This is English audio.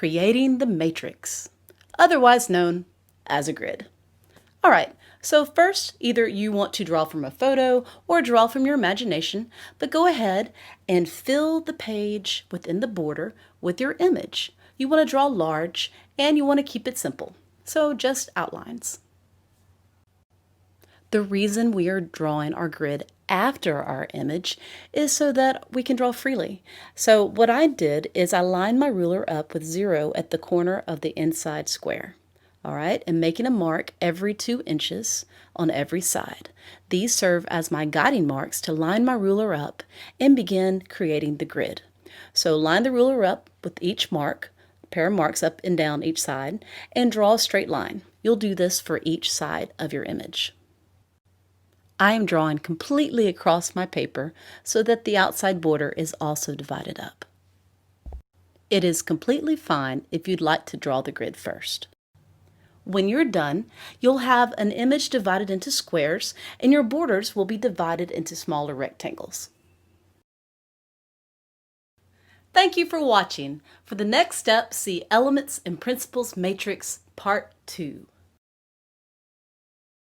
creating the matrix, otherwise known as a grid. All right, so first, either you want to draw from a photo or draw from your imagination, but go ahead and fill the page within the border with your image. You want to draw large and you want to keep it simple, so just outlines. The reason we are drawing our grid after our image is so that we can draw freely. So what I did is I lined my ruler up with 0 at the corner of the inside square. All right, and making a mark every 2 inches on every side. These serve as my guiding marks to line my ruler up and begin creating the grid. So line the ruler up with each mark, pair of marks up and down each side, and draw a straight line. You'll do this for each side of your image. I am drawing completely across my paper so that the outside border is also divided up. It is completely fine if you'd like to draw the grid first. When you're done, you'll have an image divided into squares and your borders will be divided into smaller rectangles. Thank you for watching. For the next step, see Elements and Principles Matrix Part 2.